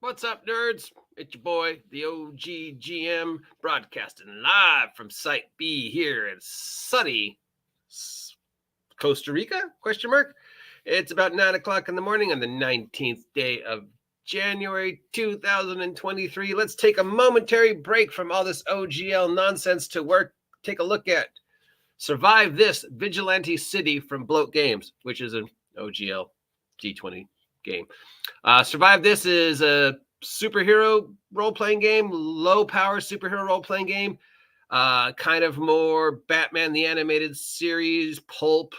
What's up, nerds? It's your boy, the OGGM, broadcasting live from Site B here in sunny Costa Rica? Question mark. It's about 9 o'clock in the morning on the 19th day of January 2023. Let's take a momentary break from all this OGL nonsense to take a look at Survive This Vigilante City from Bloat Games, which is an OGL D20 game. Survive This is a superhero role-playing game, low-power superhero role-playing game, kind of more Batman the Animated Series, pulp,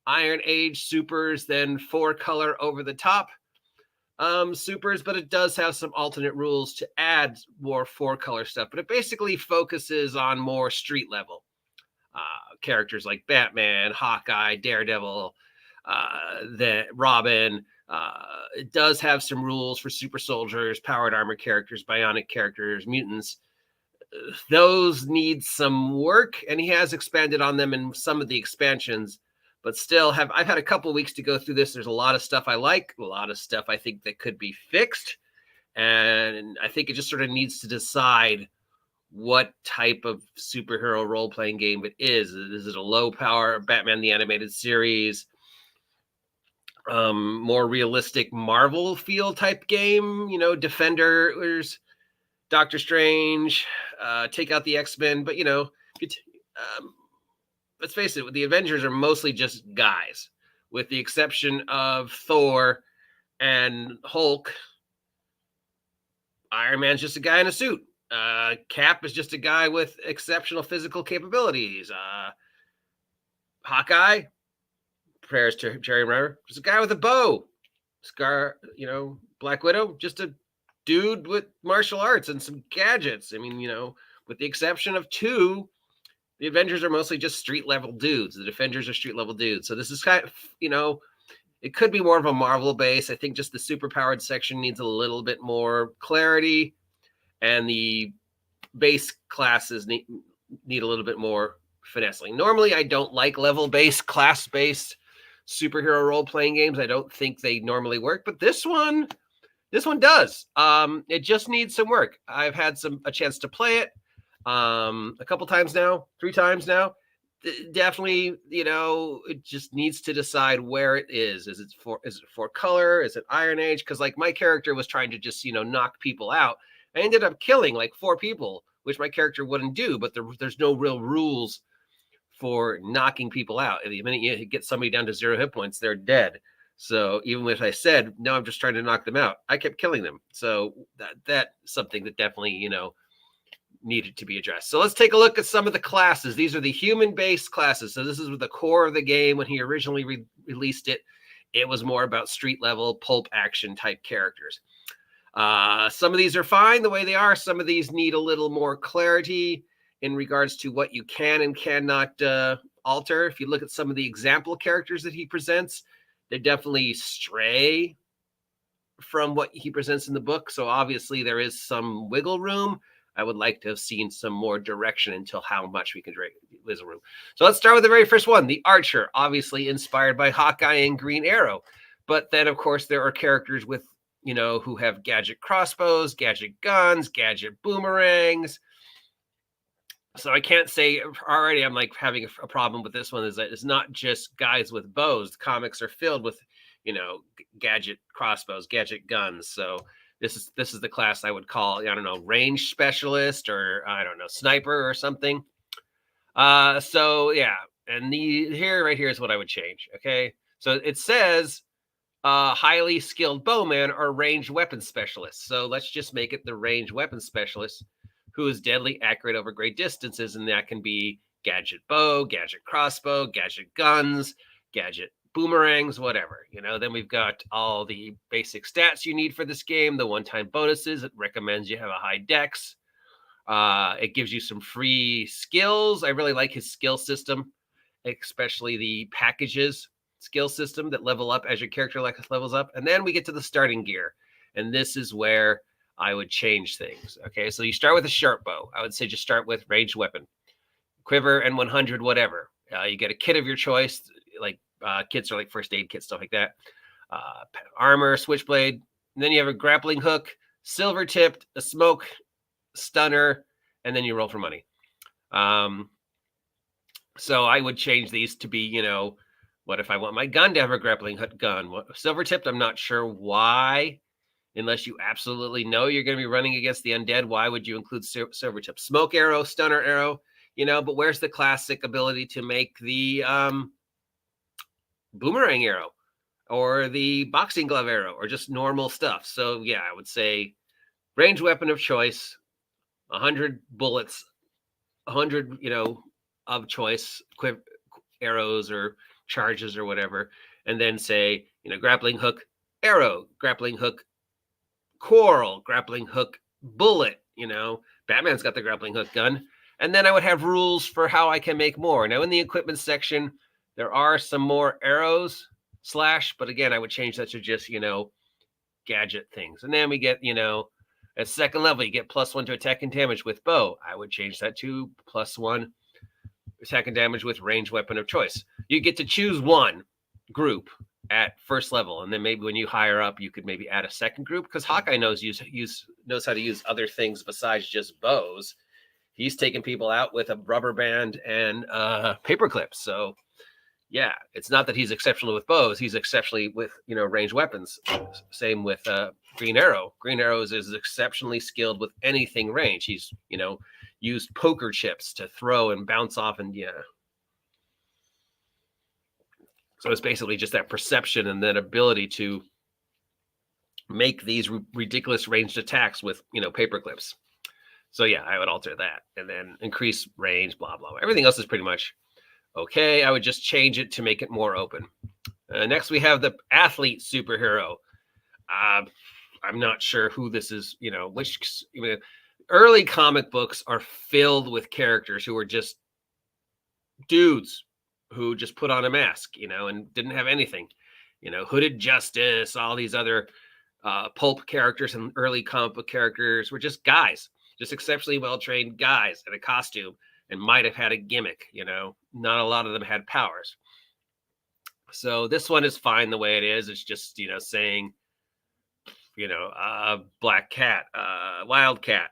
Iron Age supers than four-color over-the-top supers, but it does have some alternate rules to add more four-color stuff, but it basically focuses on more street-level characters like Batman, Hawkeye, Daredevil, Robin. It does have some rules for super soldiers, powered armor characters, bionic characters, mutants. Those need some work, and he has expanded on them in some of the expansions, but still I've had a couple weeks to go through this. There's a lot of stuff I like, a lot of stuff I think that could be fixed, and I think it just sort of needs to decide what type of superhero role-playing game it is. Is it a low-power Batman the Animated Series, more realistic Marvel feel type game, Defenders, Doctor Strange, take out the X-Men, but let's face it, the Avengers are mostly just guys, with the exception of Thor and Hulk. Iron Man's just a guy in a suit. Cap is just a guy with exceptional physical capabilities. Hawkeye, prayers to Jerry Renner, just a guy with a bow. Scar, Black Widow, just a dude with martial arts and some gadgets. I mean, with the exception of two, the Avengers are mostly just street level dudes. The Defenders are street level dudes. So this is kind of, it could be more of a Marvel base. I think just the superpowered section needs a little bit more clarity, and the base classes need a little bit more finessing. Normally, I don't like level-based, class-based superhero role-playing games. I don't think they normally work, but this one does. It just needs some work. I've had a chance to play it a couple times now, 3 times now. Definitely, it just needs to decide where it is. Is it for color? Is it Iron Age? Because like my character was trying to just knock people out. I ended up killing like 4 people, which my character wouldn't do, but there's no real rules for knocking people out. The minute you get somebody down to 0 hit points, they're dead. So even if I said, no, I'm just trying to knock them out, I kept killing them. So that's something that definitely, needed to be addressed. So let's take a look at some of the classes. These are the human-based classes. So this is the core of the game. When he originally released it, it was more about street-level, pulp action type characters. Some of these are fine the way they are. Some of these need a little more clarity in regards to what you can and cannot alter. If you look at some of the example characters that he presents, they definitely stray from what he presents in the book. So obviously there is some wiggle room. I would like to have seen some more direction until how much we can wiggle room. So let's start with the very first one, the Archer, obviously inspired by Hawkeye and Green Arrow. But then, of course, there are characters with who have gadget crossbows, gadget guns, gadget boomerangs. So I can't say already I'm like having a problem with this one, is that it's not just guys with bows. The comics are filled with, gadget crossbows, gadget guns. So this is the class I would call, I don't know, range specialist, or I don't know, sniper or something. So yeah, and right here is what I would change. Okay. So it says highly skilled bowman or ranged weapon specialist. So let's just make it the ranged weapon specialist, who is deadly accurate over great distances, and that can be gadget bow, gadget crossbow, gadget guns, gadget boomerangs, whatever. Then we've got all the basic stats you need for this game, the one-time bonuses. It recommends you have a high dex. It gives you some free skills. I really like his skill system, especially the packages skill system that level up as your character levels up. And then we get to the starting gear. And this is where I would change things. Okay, so you start with a sharp bow. I would say just start with ranged weapon, quiver, and 100, whatever. You get a kit of your choice, like kits are like first aid kits, stuff like that. Armor, switchblade. And then you have a grappling hook, silver tipped, a smoke, stunner, and then you roll for money. So I would change these to be, what if I want my gun to have a grappling hook gun? Silver tipped, I'm not sure why. Unless you absolutely know you're going to be running against the undead, why would you include silver tip? Smoke arrow, stunner arrow, but where's the classic ability to make the boomerang arrow or the boxing glove arrow or just normal stuff? So yeah, I would say range weapon of choice, 100 bullets, 100, of choice, arrows or charges or whatever, and then say, grappling hook, arrow, grappling hook, coral, grappling hook, bullet. Batman's got the grappling hook gun. And then I would have rules for how I can make more. Now in the equipment section, there are some more arrows, slash, but again, I would change that to just, gadget things. And then we get, at second level, you get +1 to attack and damage with bow. I would change that to +1 attack and damage with range weapon of choice. You get to choose one group at first level, and then maybe when you hire up, you could maybe add a second group, because Hawkeye knows how to use other things besides just bows. He's taking people out with a rubber band and paper clips. So yeah, it's not that he's exceptional with bows; he's exceptionally with ranged weapons. Same with Green Arrow. Green Arrow is exceptionally skilled with anything range. He's used poker chips to throw and bounce off, and so it's basically just that perception and that ability to make these ridiculous ranged attacks with paper clips. So yeah, I would alter that and then increase range, blah blah. Everything else is pretty much okay. I would just change it to make it more open. Next, we have the athlete superhero. I'm not sure who this is. Which early comic books are filled with characters who are just dudes who just put on a mask, and didn't have anything. Hooded Justice, all these other pulp characters and early comic book characters were just guys, just exceptionally well-trained guys in a costume, and might have had a gimmick. Not a lot of them had powers. So this one is fine the way it is. It's just, saying, Black Cat, Wildcat,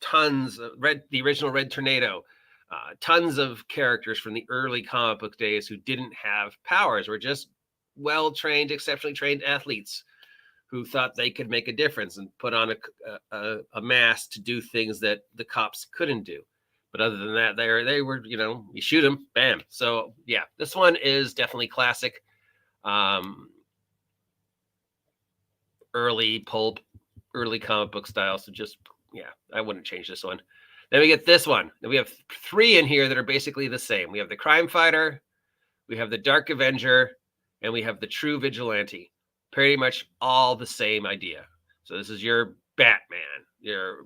tons of the original Red Tornado, tons of characters from the early comic book days who didn't have powers, were just well-trained, exceptionally trained athletes who thought they could make a difference and put on a mask to do things that the cops couldn't do. But other than that, they were, you shoot them, bam. So yeah, this one is definitely classic. Early pulp, early comic book style. So just, yeah, I wouldn't change this one. Then we get this one. Then we have 3 in here that are basically the same. We have the Crime Fighter, we have the Dark Avenger, and we have the True Vigilante. Pretty much all the same idea. So this is your Batman, your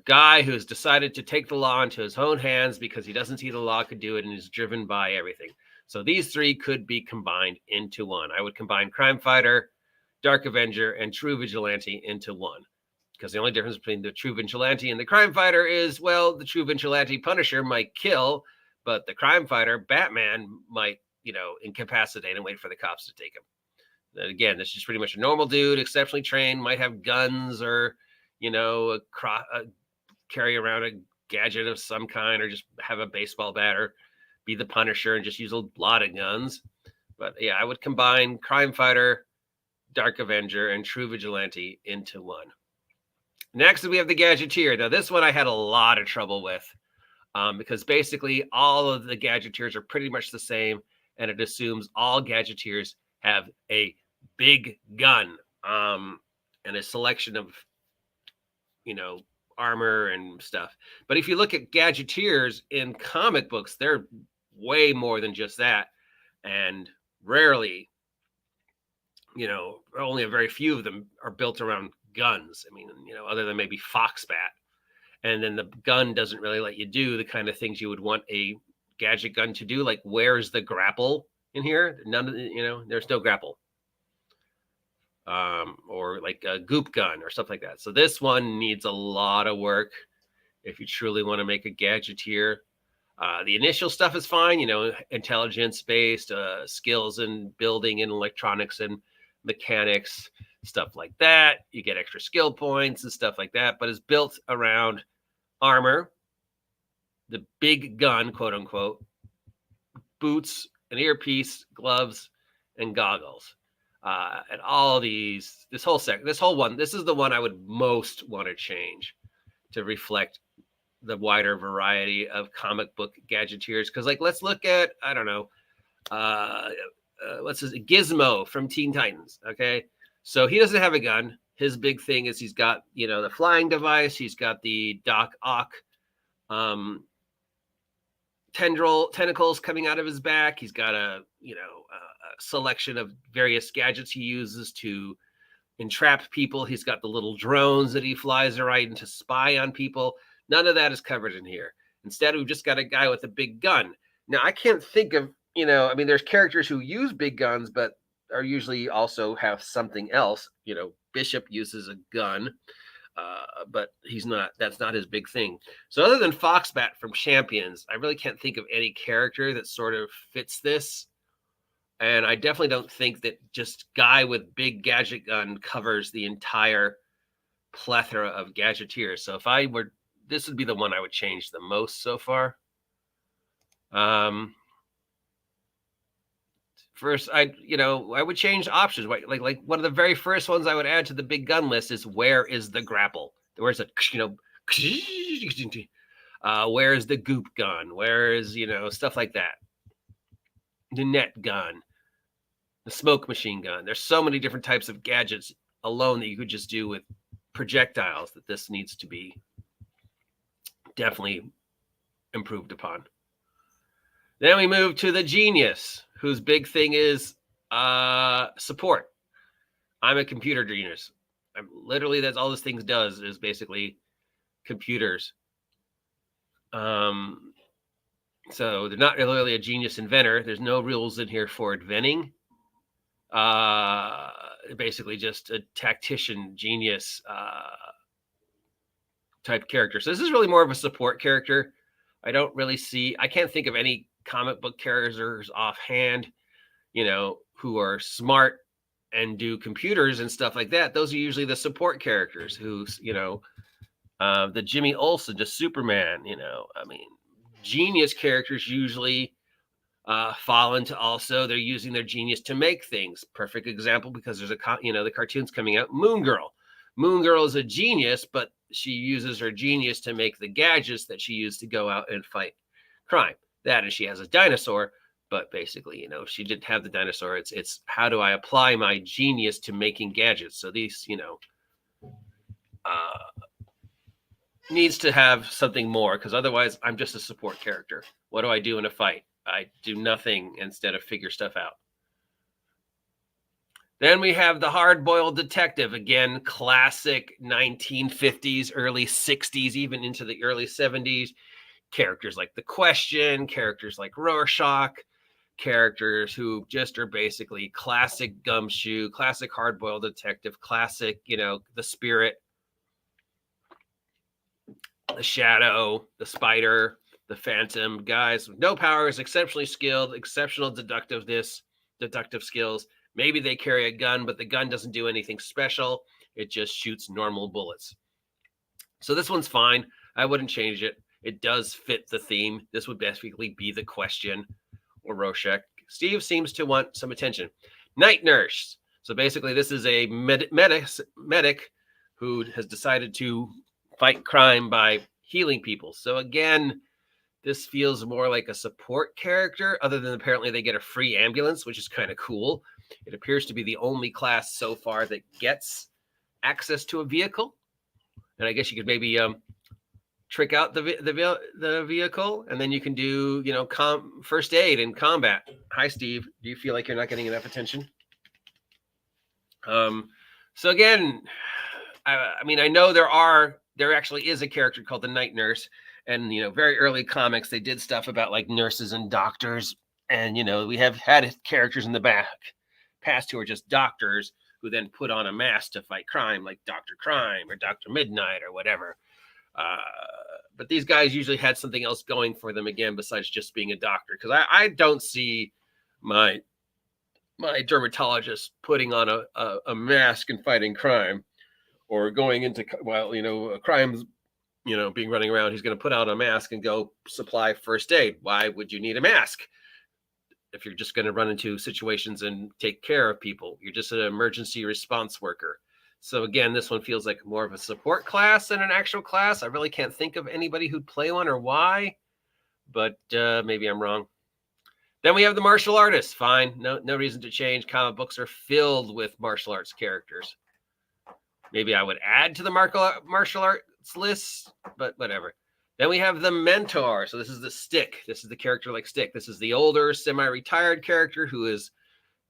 guy who's decided to take the law into his own hands because he doesn't see the law could do it and is driven by everything. So these 3 could be combined into one. I would combine Crime Fighter, Dark Avenger, and True Vigilante into one. Because the only difference between the True Vigilante and the Crime Fighter is, well, the True Vigilante Punisher might kill, but the Crime Fighter, Batman, might, incapacitate and wait for the cops to take him. And again, this is just pretty much a normal dude, exceptionally trained, might have guns or, carry around a gadget of some kind, or just have a baseball bat, or be the Punisher and just use a lot of guns. But yeah, I would combine Crime Fighter, Dark Avenger, and True Vigilante into one. Next, we have the Gadgeteer. Now, this one I had a lot of trouble with because basically all of the Gadgeteers are pretty much the same, and it assumes all Gadgeteers have a big gun and a selection of, armor and stuff. But if you look at Gadgeteers in comic books, they're way more than just that, and rarely, only a very few of them are built around guns. I mean, other than maybe Foxbat. And then the gun doesn't really let you do the kind of things you would want a gadget gun to do. Like, where's the grapple in here? None of there's no grapple. Or like a goop gun or stuff like that. So this one needs a lot of work if you truly want to make a Gadgeteer. The initial stuff is fine, intelligence-based skills in building and electronics and mechanics, stuff like that. You get extra skill points and stuff like that, but it's built around armor, the big gun, quote unquote, boots, an earpiece, gloves, and goggles. And all these, this whole one, this is the one I would most want to change to reflect the wider variety of comic book gadgeteers. Because, like, let's look at, I don't know, what's his Gizmo from Teen Titans. Okay, so he doesn't have a gun. His big thing is he's got, the flying device. He's got the Doc Ock tentacles coming out of his back. He's got a selection of various gadgets he uses to entrap people. He's got the little drones that he flies around to spy on people. None of that is covered in here. Instead, we've just got a guy with a big gun. Now, I can't think of, there's characters who use big guns, but are usually also have something else. Bishop uses a gun, but that's not his big thing. So other than Foxbat from Champions, I really can't think of any character that sort of fits this. And I definitely don't think that just guy with big gadget gun covers the entire plethora of gadgeteers. So if I were, this would be the one I would change the most so far. First, I would change options. Like one of the very first ones I would add to the big gun list is, where is the grapple? Where's the, where is the goop gun? Where is, stuff like that. The net gun, the smoke machine gun. There's so many different types of gadgets alone that you could just do with projectiles that this needs to be definitely improved upon. Then we move to the genius, whose big thing is support. I'm a computer genius. Literally, that's all this thing does, is basically computers. So they're not really a genius inventor. There's no rules in here for inventing. Basically just a tactician, genius type character. So this is really more of a support character. I can't think of any comic book characters offhand, who are smart and do computers and stuff like that. Those are usually the support characters who's, the Jimmy Olsen to Superman, genius characters usually fall into also, they're using their genius to make things. Perfect example, because there's the cartoon's coming out, Moon Girl. Moon Girl is a genius, but she uses her genius to make the gadgets that she used to go out and fight crime. That is, she has a dinosaur, but basically, she didn't have the dinosaur. It's how do I apply my genius to making gadgets? So these, needs to have something more, because otherwise I'm just a support character. What do I do in a fight? I do nothing instead of figure stuff out. Then we have the hard-boiled detective. Again, classic 1950s, early 60s, even into the early 70s. Characters like The Question, characters like Rorschach, characters who just are basically classic gumshoe, classic hard-boiled detective, classic, the Spirit, the Shadow, the Spider, the Phantom, guys with no powers, exceptionally skilled, exceptional deductive skills. Maybe they carry a gun, but the gun doesn't do anything special. It just shoots normal bullets. So this one's fine. I wouldn't change it. It does fit the theme. This would basically be The Question or Rorschach. Steve seems to want some attention. Night Nurse. So basically this is a medic who has decided to fight crime by healing people. So again, this feels more like a support character, other than apparently they get a free ambulance, which is kind of cool. It appears to be the only class so far that gets access to a vehicle. And I guess you could maybe trick out the vehicle, and then you can do, first aid and combat. Hi, Steve. Do you feel like you're not getting enough attention? So again, I know there actually is a character called the Night Nurse, and very early comics they did stuff about like nurses and doctors, and we have had characters in the past who are just doctors who then put on a mask to fight crime, like Dr. Crime or Dr. Midnight or whatever. but these guys usually had something else going for them again besides just being a doctor. Because I don't see my dermatologist putting on a mask and fighting crime, or going into, well, crimes, being running around. He's going to put on a mask and go supply first aid. Why would you need a mask if you're just going to run into situations and take care of people? You're just an emergency response worker. So again, this one feels like more of a support class than an actual class. I really can't think of anybody who'd play one or why, but maybe I'm wrong. Then we have the martial artists. Fine, no reason to change. Comic books are filled with martial arts characters. Maybe I would add to the martial arts list, but whatever. Then we have the mentor. So this is the Stick. This is the character like Stick. This is the older, semi-retired character who has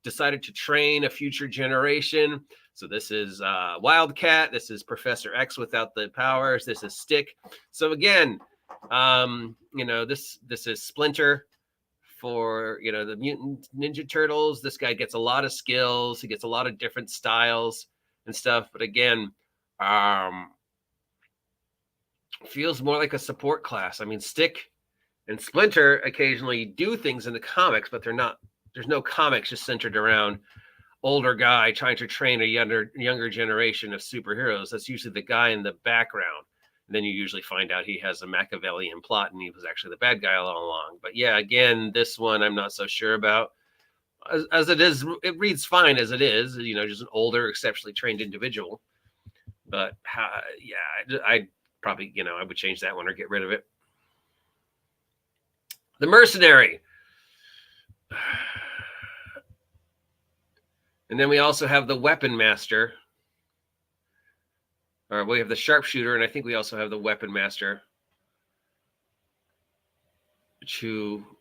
decided to train a future generation. So this is Wildcat. This is Professor X without the powers. This is Stick. So again, this is Splinter for, the Mutant Ninja Turtles. This guy gets a lot of skills. He gets a lot of different styles and stuff. But again, feels more like a support class. I mean, Stick and Splinter occasionally do things in the comics, but there's no comics just centered around older guy trying to train a younger generation of superheroes. That's usually the guy in the background. And then you usually find out he has a Machiavellian plot and he was actually the bad guy all along. But yeah, again, this one I'm not so sure about. As it is, it reads fine as it is, just an older, exceptionally trained individual. But I'd probably, I would change that one or get rid of it. The Mercenary. And then we also have the Weapon Master. Or we have the Sharpshooter, and I think we also have the Weapon Master.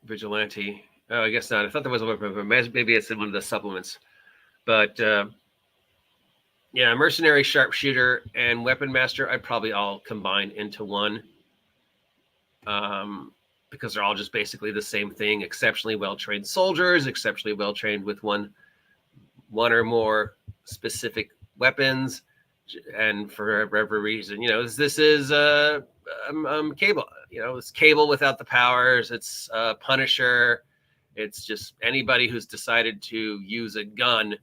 Vigilante. Oh, I guess not. I thought there was a weapon, but maybe it's in one of the supplements. But Mercenary, Sharpshooter, and Weapon Master, I'd probably all combine into one. Because they're all just basically the same thing. Exceptionally well-trained soldiers, exceptionally well-trained with one or more specific weapons. And for whatever reason, this is Cable. It's Cable without the powers. It's Punisher. It's just anybody who's decided to use a gun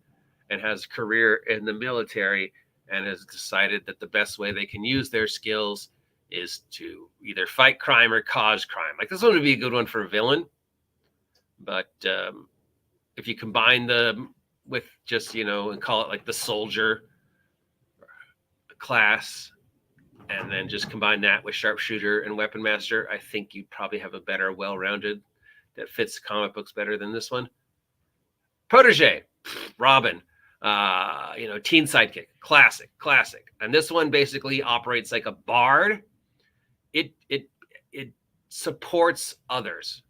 and has a career in the military and has decided that the best way they can use their skills is to either fight crime or cause crime. Like, this one would be a good one for a villain. But if you combine them with just, and call it like the soldier class, and then just combine that with Sharpshooter and Weapon Master, I think you probably have a better, well-rounded that fits comic books better than this one. Protege, Robin, teen sidekick, classic. And this one basically operates like a bard. It supports others.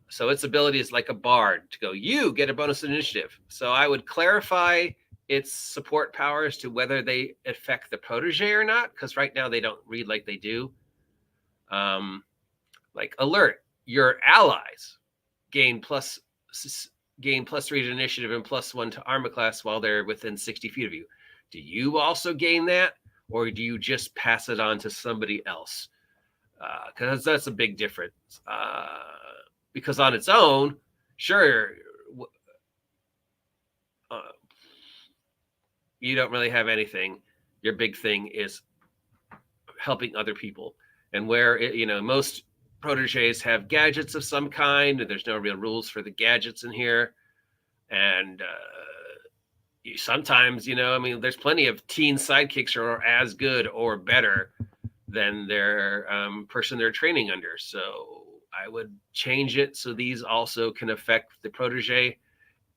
So its ability is like a bard to go, you get a bonus initiative. So I would clarify its support powers to whether they affect the protege or not, because right now they don't read like they do. Like alert, your allies gain plus 3 to initiative and +1 to armor class while they're within 60 feet of you. Do you also gain that, or do you just pass it on to somebody else? Because that's a big difference. Because on its own, sure, you don't really have anything. Your big thing is helping other people. And where, most proteges have gadgets of some kind, and there's no real rules for the gadgets in here. And sometimes, there's plenty of teen sidekicks who are as good or better than their person they're training under. So I would change it so these also can affect the protege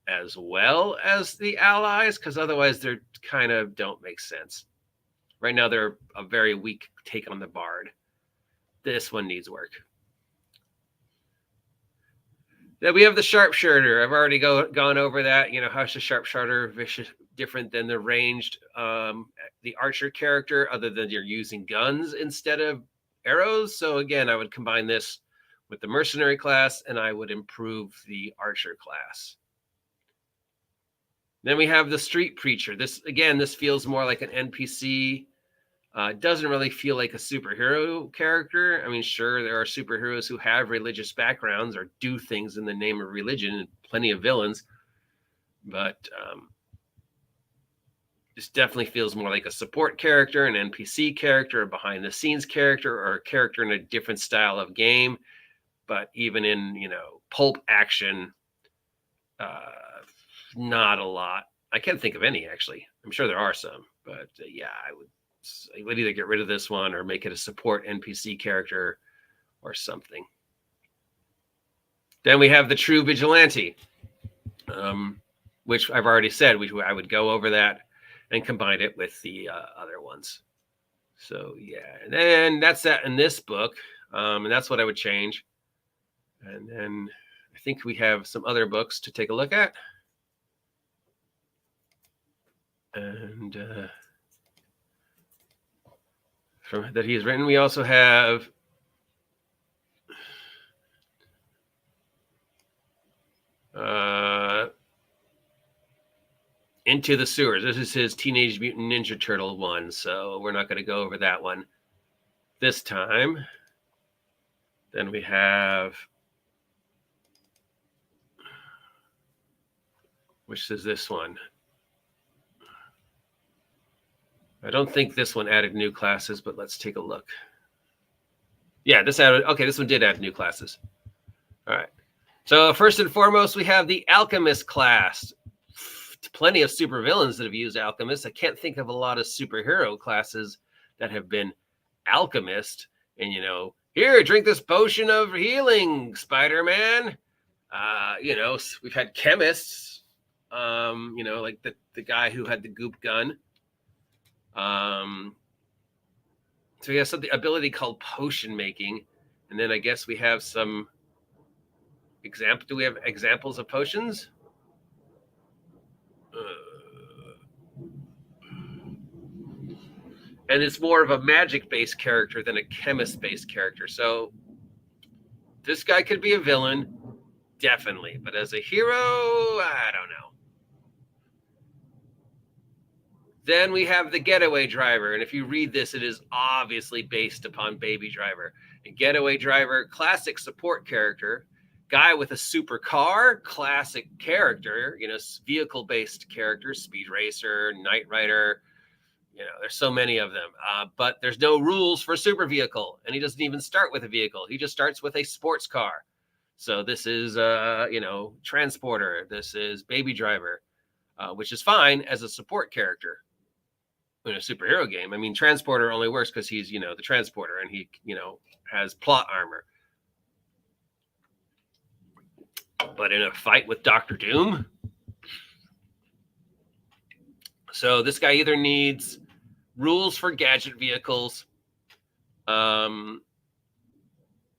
as well as the allies, because otherwise they're kind of don't make sense. Right now they're a very weak take on the bard. This one needs work. Then we have the Sharpshooter. I've already gone over that. How's the Sharpshooter different than the ranged, the archer character, other than you're using guns instead of arrows? So again, I would combine this with the mercenary class, and I would improve the archer class. Then we have the street preacher. This feels more like an NPC Doesn't really feel like a superhero character. I mean, sure, there are superheroes who have religious backgrounds or do things in the name of religion, and plenty of villains, but this definitely feels more like a support character, an NPC character, a behind-the-scenes character, or a character in a different style of game. But even in, pulp action, not a lot. I can't think of any, actually. I'm sure there are some, but yeah, I would either get rid of this one or make it a support NPC character or something. Then we have the true vigilante, which I've already said I would go over that and combine it with the other ones. So yeah, and then that's that in this book, and that's what I would change. And then I think we have some other books to take a look at. And from that he has written, we also have Into the Sewers. This is his Teenage Mutant Ninja Turtle one, so we're not going to go over that one this time. Then we have, which is this one. I don't think this one added new classes, but let's take a look. Yeah, this one did add new classes. All right. So first and foremost, we have the Alchemist class. Plenty of supervillains that have used Alchemist. I can't think of a lot of superhero classes that have been Alchemist. And, here, drink this potion of healing, Spider-Man. We've had chemists, like the guy who had the goop gun. So we have the ability called potion making. And then I guess we have some example. Do we have examples of potions? And it's more of a magic-based character than a chemist-based character. So this guy could be a villain, definitely. But as a hero, I don't know. Then we have the Getaway Driver. And if you read this, it is obviously based upon Baby Driver. A Getaway Driver, classic support character. Guy with a supercar, classic character, vehicle-based character, Speed Racer, Knight Rider. There's so many of them, but there's no rules for super vehicle, and he doesn't even start with a vehicle. He just starts with a sports car. So this is, Transporter. This is Baby Driver, which is fine as a support character in a superhero game. I mean, Transporter only works because he's, the Transporter, and he, has plot armor. But in a fight with Dr. Doom, so this guy either needs rules for gadget vehicles,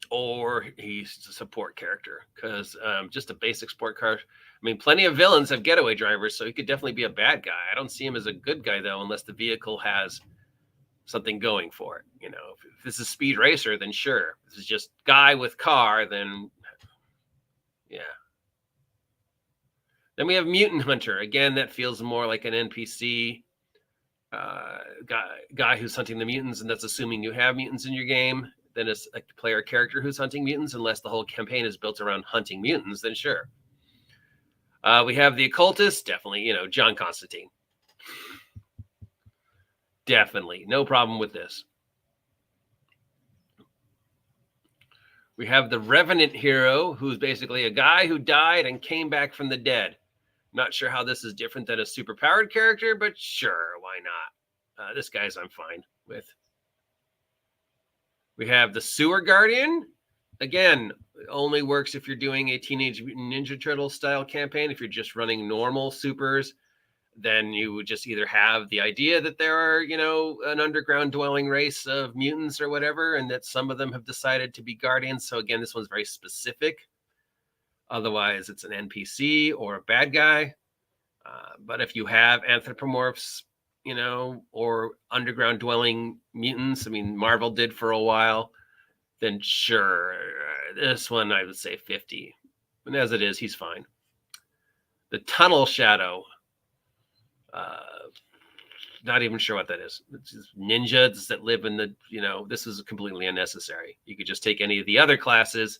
or he's a support character, because just a basic sport car. I mean, plenty of villains have getaway drivers, so he could definitely be a bad guy. I don't see him as a good guy, though, unless the vehicle has something going for it. If this is Speed Racer, then sure. If this is just guy with car, then yeah. Then we have Mutant Hunter. Again, that feels more like an NPC guy who's hunting the mutants, and that's assuming you have mutants in your game. Then it's a player character who's hunting mutants, unless the whole campaign is built around hunting mutants, then sure. We have the Occultist, definitely, John Constantine. Definitely, no problem with this. We have the Revenant hero, who's basically a guy who died and came back from the dead. Not sure how this is different than a superpowered character, but sure, why not? This guy's I'm fine with. We have the Sewer Guardian. Again, it only works if you're doing a Teenage Mutant Ninja Turtle style campaign. If you're just running normal supers, then you would just either have the idea that there are, an underground dwelling race of mutants or whatever, and that some of them have decided to be guardians. So again, this one's very specific. Otherwise, it's an NPC or a bad guy. But if you have anthropomorphs, or underground dwelling mutants, I mean, Marvel did for a while, then sure. This one, I would say 50. And as it is, he's fine. The Tunnel Shadow. not even sure what that is. It's just ninjas that live in the, this is completely unnecessary. You could just take any of the other classes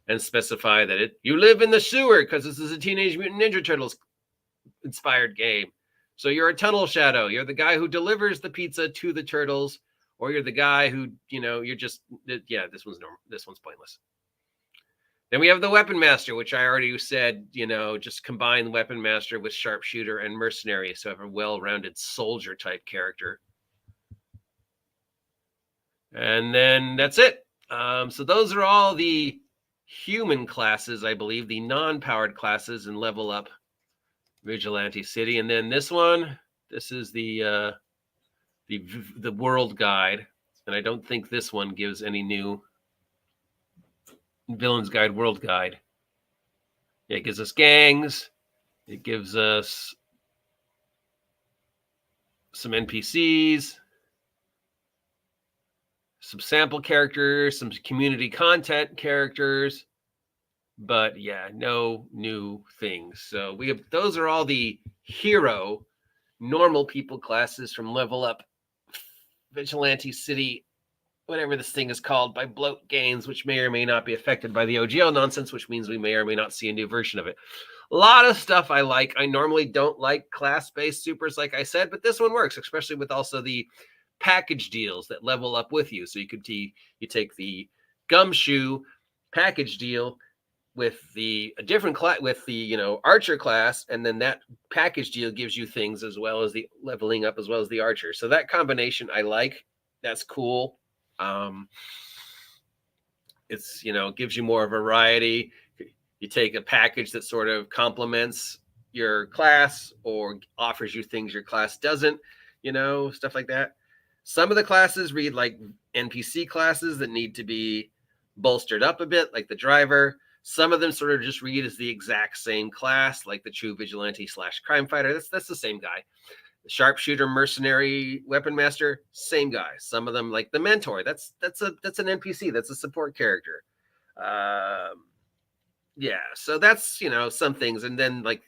and specify that you live in the sewer because this is a Teenage Mutant Ninja Turtles inspired game. So you're a tunnel shadow. You're the guy who delivers the pizza to the turtles, or you're the guy who, you're just, this one's normal. This one's pointless. Then we have the Weapon Master, which I already said, just combine the Weapon Master with Sharpshooter and Mercenary. So have a well-rounded soldier type character. And then that's it. So those are all the human classes, I believe, the non-powered classes in Level Up Vigilante City. And then this one, this is the World Guide. And I don't think this one gives any new Villains Guide, World Guide. Yeah, it gives us gangs. It gives us some NPCs, some sample characters, some community content characters, but yeah, no new things. So we have, those are all the hero normal people classes from Level Up Vigilante City, whatever this thing is called, by Bloat Games, which may or may not be affected by the OGL nonsense, which means we may or may not see a new version of it. A lot of stuff I like. I normally don't like class-based supers, like I said, but this one works, especially with also the package deals that level up with you. So you take the Gumshoe package deal with a different class, with the archer class, and then that package deal gives you things as well as the leveling up as well as the archer. So that combination I like. That's cool. It's gives you more variety. You take a package that sort of complements your class or offers you things your class doesn't, stuff like that. Some of the classes read like NPC classes that need to be bolstered up a bit, like the driver. Some of them sort of just read as the exact same class, like the true vigilante / crime fighter. That's the same guy. The sharpshooter, mercenary, weapon master, same guy. Some of them, like the mentor, that's an NPC. That's a support character. Yeah, so that's some things. And then the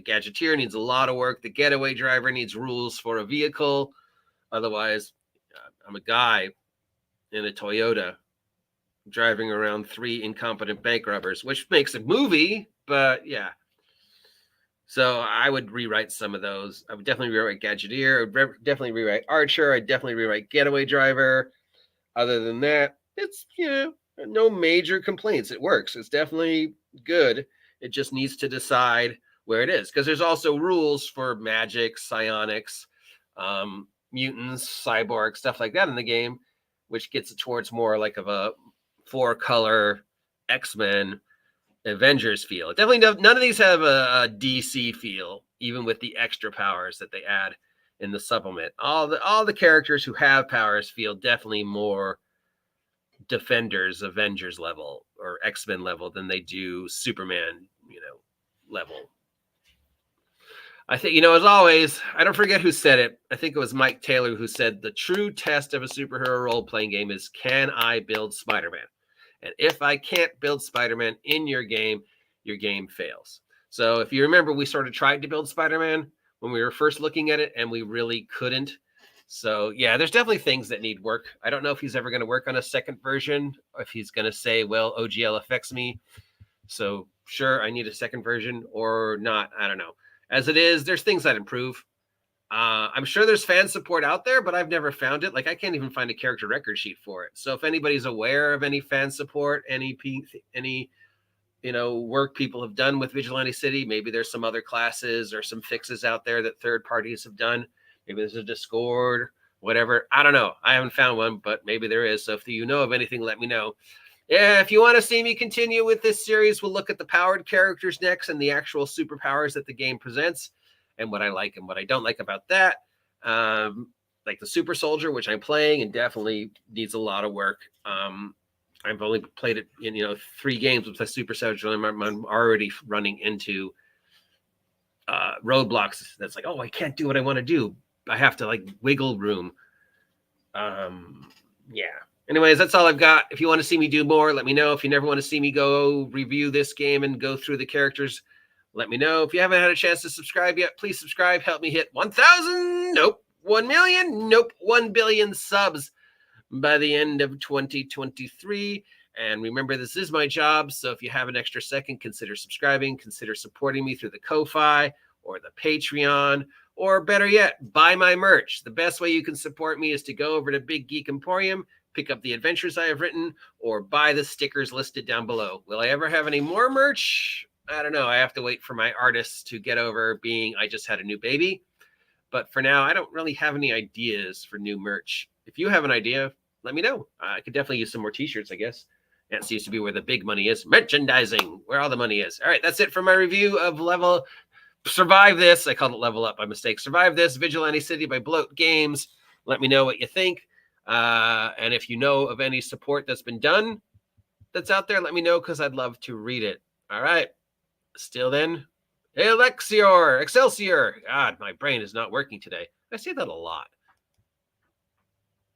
gadgeteer needs a lot of work. The getaway driver needs rules for a vehicle. Otherwise, I'm a guy in a Toyota driving around 3 incompetent bank robbers, which makes a movie, but yeah. So I would rewrite some of those. I would definitely rewrite gadgeteer. I would definitely rewrite archer. I'd definitely rewrite getaway driver. Other than that, it's no major complaints. It works. It's definitely good. It just needs to decide where it is, because there's also rules for magic, psionics, mutants, cyborg, stuff like that in the game, which gets it towards more like of a 4-color X-Men Avengers feel. Definitely none of these have a DC feel, even with the extra powers that they add in the supplement. All the characters who have powers feel definitely more Defenders, Avengers level or X-Men level than they do Superman, level. I think, as always, I don't forget who said it. I think it was Mike Taylor who said the true test of a superhero role-playing game is, can I build Spider-Man? And if I can't build Spider-Man in your game fails. So if you remember, we sort of tried to build Spider-Man when we were first looking at it, and we really couldn't. So yeah, there's definitely things that need work. I don't know if he's ever going to work on a second version, or if he's going to say, well, OGL affects me, so sure, I need a second version, or not. I don't know. As it is, there's things that improve. I'm sure there's fan support out there, but I've never found it. Like, I can't even find a character record sheet for it. So if anybody's aware of any fan support, any work people have done with Vigilante City, maybe there's some other classes or some fixes out there that third parties have done. Maybe there's a Discord, whatever. I don't know. I haven't found one, but maybe there is. So if you know of anything, let me know. Yeah, if you want to see me continue with this series, we'll look at the powered characters next and the actual superpowers that the game presents, and what I like and what I don't like about that. Like the Super Soldier, which I'm playing and definitely needs a lot of work. I've only played it in 3 games with the Super Soldier, and I'm already running into roadblocks. That's like, oh, I can't do what I want to do. I have to wiggle room. Yeah. Anyways, that's all I've got. If you want to see me do more, let me know. If you never want to see me go review this game and go through the characters, let me know. If you haven't had a chance to subscribe yet, please subscribe. Help me hit 1,000. Nope. 1 million? Nope, 1 billion subs by the end of 2023. And remember, this is my job, so if you have an extra second, consider subscribing, consider supporting me through the Ko-Fi or the Patreon, or better yet, buy my merch. The best way you can support me is to go over to Big Geek Emporium, pick up the adventures I have written, or buy the stickers listed down below. Will I ever have any more merch? I don't know. I have to wait for my artists to get over being I just had a new baby. But for now, I don't really have any ideas for new merch. If you have an idea, let me know. I could definitely use some more t-shirts, I guess. That seems to be where the big money is. Merchandising, where all the money is. All right, that's it for my review of Survive This. I called it Level Up by mistake. Survive This, Vigilante City by Bloat Games. Let me know what you think. And if you know of any support that's been done that's out there, let me know because I'd love to read it. All right. Still then, Excelsior. God, my brain is not working today. I say that a lot.